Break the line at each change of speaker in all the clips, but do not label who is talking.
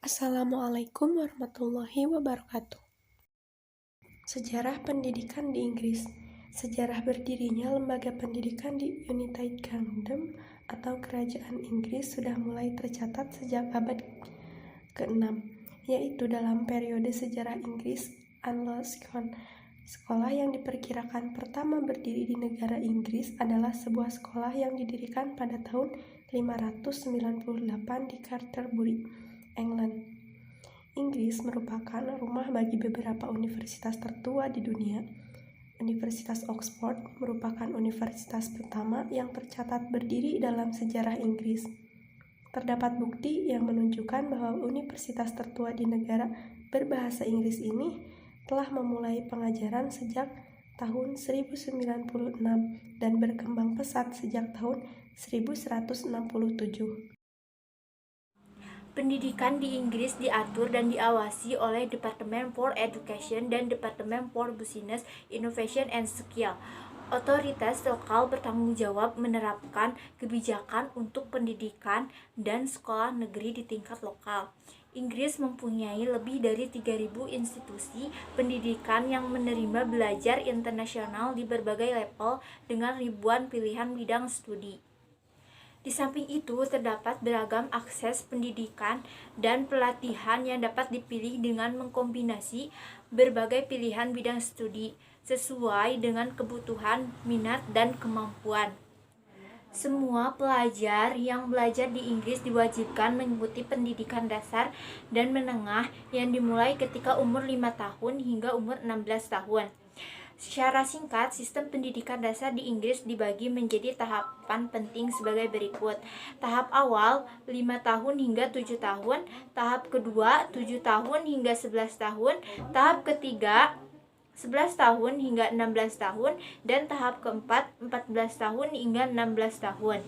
Assalamualaikum warahmatullahi wabarakatuh. Sejarah pendidikan di Inggris. Sejarah berdirinya lembaga pendidikan di United Kingdom atau Kerajaan Inggris sudah mulai tercatat sejak abad ke-6, yaitu dalam periode sejarah Inggris Anglo-Saxon. Sekolah yang diperkirakan pertama berdiri di negara Inggris adalah sebuah sekolah yang didirikan pada tahun 598 di Canterbury, England. Inggris merupakan rumah bagi beberapa universitas tertua di dunia. Universitas Oxford merupakan universitas pertama yang tercatat berdiri dalam sejarah Inggris. Terdapat bukti yang menunjukkan bahwa universitas tertua di negara berbahasa Inggris ini telah memulai pengajaran sejak tahun 1096 dan berkembang pesat sejak tahun 1167.
Pendidikan di Inggris diatur dan diawasi oleh Department for Education dan Department for Business, Innovation and Skill. Otoritas lokal bertanggung jawab menerapkan kebijakan untuk pendidikan dan sekolah negeri di tingkat lokal. Inggris mempunyai lebih dari 3.000 institusi pendidikan yang menerima belajar internasional di berbagai level dengan ribuan pilihan bidang studi. Di samping itu, terdapat beragam akses pendidikan dan pelatihan yang dapat dipilih dengan mengkombinasi berbagai pilihan bidang studi sesuai dengan kebutuhan, minat, dan kemampuan. Semua pelajar yang belajar di Inggris diwajibkan mengikuti pendidikan dasar dan menengah yang dimulai ketika umur 5 tahun hingga umur 16 tahun. Secara singkat, sistem pendidikan dasar di Inggris dibagi menjadi tahapan penting sebagai berikut. Tahap awal, 5 tahun hingga 7 tahun. Tahap kedua, 7 tahun hingga 11 tahun. Tahap ketiga, 11 tahun hingga 16 tahun. Dan tahap keempat, 14 tahun hingga 16 tahun.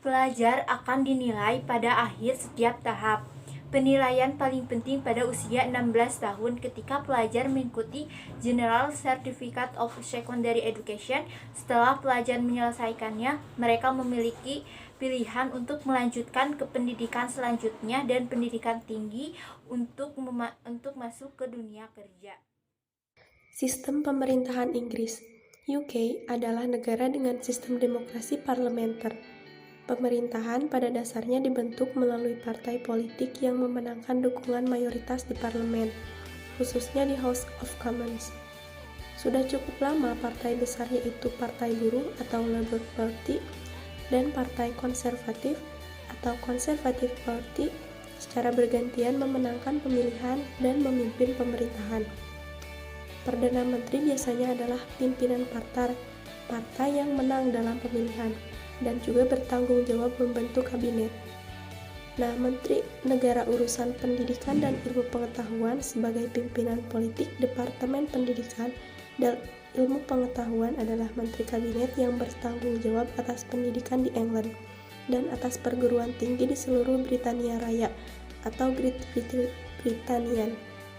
Pelajar akan dinilai pada akhir setiap tahap. Penilaian paling penting pada usia 16 tahun ketika pelajar mengikuti General Certificate of Secondary Education. Setelah pelajar menyelesaikannya, mereka memiliki pilihan untuk melanjutkan ke pendidikan selanjutnya dan pendidikan tinggi untuk masuk ke dunia kerja.
Sistem pemerintahan Inggris. UK adalah negara dengan sistem demokrasi parlementer. Pemerintahan pada dasarnya dibentuk melalui partai politik yang memenangkan dukungan mayoritas di parlemen, khususnya di House of Commons. Sudah cukup lama partai besar yaitu Partai Buruh atau Labour Party dan Partai Konservatif atau Conservative Party secara bergantian memenangkan pemilihan dan memimpin pemerintahan. Perdana Menteri biasanya adalah pimpinan partai yang menang dalam pemilihan dan juga bertanggung jawab membentuk kabinet. Nah, Menteri Negara Urusan Pendidikan dan Ilmu Pengetahuan sebagai pimpinan politik Departemen Pendidikan dan Ilmu Pengetahuan adalah Menteri Kabinet yang bertanggung jawab atas pendidikan di England dan atas perguruan tinggi di seluruh Britania Raya atau Great Britain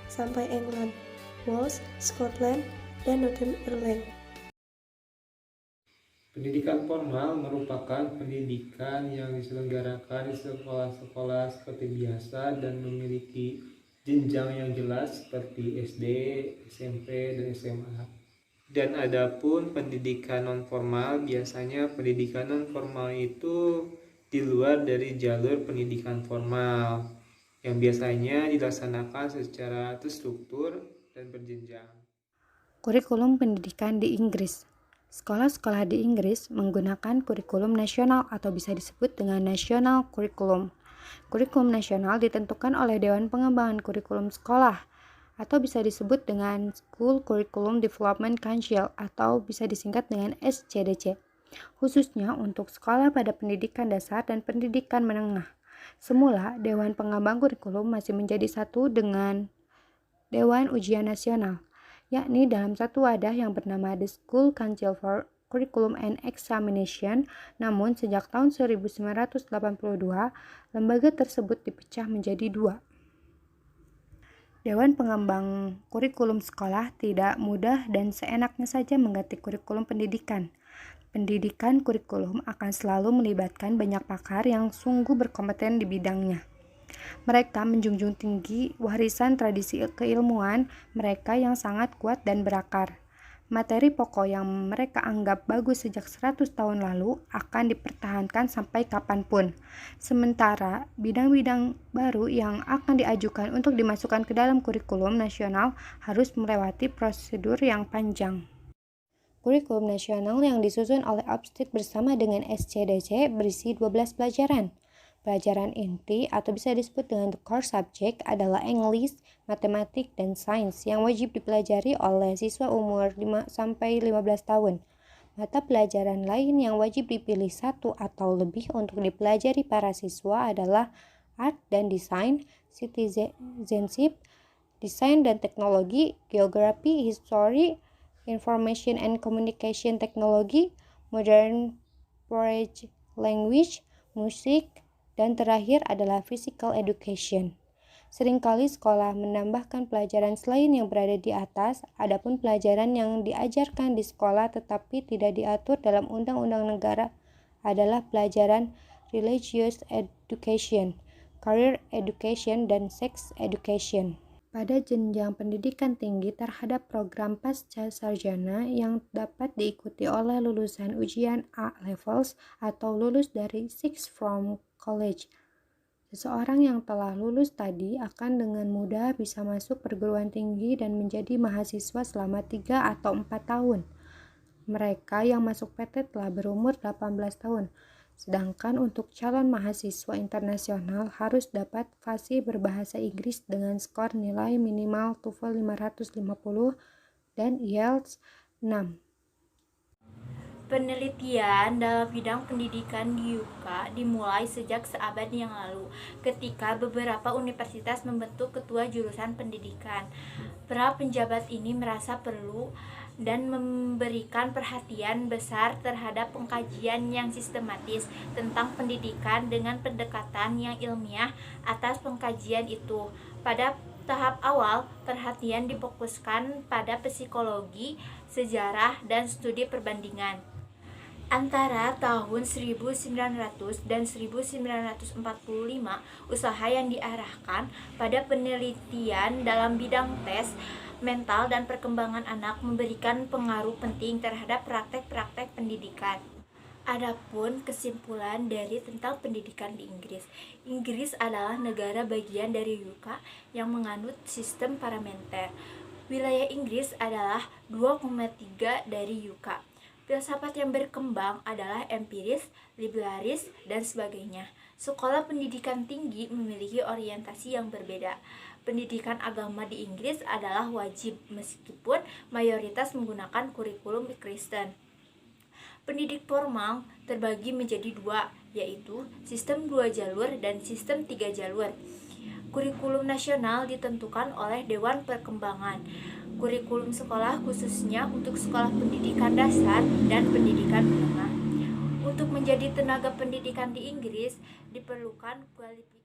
sampai England, Wales, Scotland, dan Northern Ireland.
Pendidikan formal merupakan pendidikan yang diselenggarakan di sekolah-sekolah seperti biasa dan memiliki jenjang yang jelas seperti SD, SMP, dan SMA. Dan adapun pendidikan non-formal, biasanya pendidikan non-formal itu di luar dari jalur pendidikan formal yang biasanya dilaksanakan secara terstruktur dan berjenjang.
Kurikulum pendidikan di Inggris. Sekolah-sekolah di Inggris menggunakan kurikulum nasional atau bisa disebut dengan National Curriculum. Kurikulum nasional ditentukan oleh Dewan Pengembangan Kurikulum Sekolah atau bisa disebut dengan School Curriculum Development Council atau bisa disingkat dengan SCDC, khususnya untuk sekolah pada pendidikan dasar dan pendidikan menengah. Semula, Dewan Pengembang Kurikulum masih menjadi satu dengan Dewan Ujian Nasional, yakni dalam satu wadah yang bernama The School Council for Curriculum and Examination. Namun sejak tahun 1982, lembaga tersebut dipecah menjadi dua. Dewan Pengembang Kurikulum Sekolah tidak mudah dan seenaknya saja mengganti kurikulum pendidikan. Pendidikan kurikulum akan selalu melibatkan banyak pakar yang sungguh berkompeten di bidangnya. Mereka menjunjung tinggi warisan tradisi keilmuan mereka yang sangat kuat dan berakar. Materi pokok yang mereka anggap bagus sejak 100 tahun lalu akan dipertahankan sampai kapanpun. Sementara, bidang-bidang baru yang akan diajukan untuk dimasukkan ke dalam kurikulum nasional harus melewati prosedur yang panjang. Kurikulum nasional yang disusun oleh Upstate bersama dengan SCDC berisi 12 pelajaran. Pelajaran inti atau bisa disebut dengan the core subject adalah English, matematik, dan sains yang wajib dipelajari oleh siswa umur 5-15 tahun. Mata pelajaran lain yang wajib dipilih satu atau lebih untuk dipelajari para siswa adalah art dan desain, citizenship, desain dan teknologi, geografi, history, information and communication technology, modern foreign language, musik, dan terakhir adalah physical education. Seringkali sekolah menambahkan pelajaran selain yang berada di atas, adapun pelajaran yang diajarkan di sekolah tetapi tidak diatur dalam undang-undang negara adalah pelajaran religious education, career education, dan sex education. Pada jenjang pendidikan tinggi terhadap program pasca sarjana yang dapat diikuti oleh lulusan ujian A-levels atau lulus dari sixth form college. Seseorang yang telah lulus tadi akan dengan mudah bisa masuk perguruan tinggi dan menjadi mahasiswa selama 3 atau 4 tahun. Mereka yang masuk PT telah berumur 18 tahun. Sedangkan untuk calon mahasiswa internasional harus dapat fasih berbahasa Inggris dengan skor nilai minimal TOEFL 550 dan IELTS 6.
Penelitian dalam bidang pendidikan di UK dimulai sejak seabad yang lalu, ketika beberapa universitas membentuk ketua jurusan pendidikan. Para penjabat ini merasa perlu dan memberikan perhatian besar terhadap pengkajian yang sistematis tentang pendidikan dengan pendekatan yang ilmiah atas pengkajian itu. Pada tahap awal, perhatian difokuskan pada psikologi, sejarah, dan studi perbandingan. Antara tahun 1900 dan 1945, usaha yang diarahkan pada penelitian dalam bidang tes mental dan perkembangan anak memberikan pengaruh penting terhadap praktek-praktek pendidikan. Adapun kesimpulan dari tentang pendidikan di Inggris. Inggris adalah negara bagian dari UK yang menganut sistem parlementer. Wilayah Inggris adalah 2,3 dari UK. Filsafat yang berkembang adalah empiris, liberalis, dan sebagainya. Sekolah pendidikan tinggi memiliki orientasi yang berbeda. Pendidikan agama di Inggris adalah wajib meskipun mayoritas menggunakan kurikulum Kristen. Pendidik formal terbagi menjadi dua, yaitu sistem 2 jalur dan sistem 3 jalur. Kurikulum nasional ditentukan oleh Dewan Perkembangan. Kurikulum sekolah khususnya untuk sekolah pendidikan dasar dan pendidikan menengah. Untuk menjadi tenaga pendidikan di Inggris diperlukan kualifikasi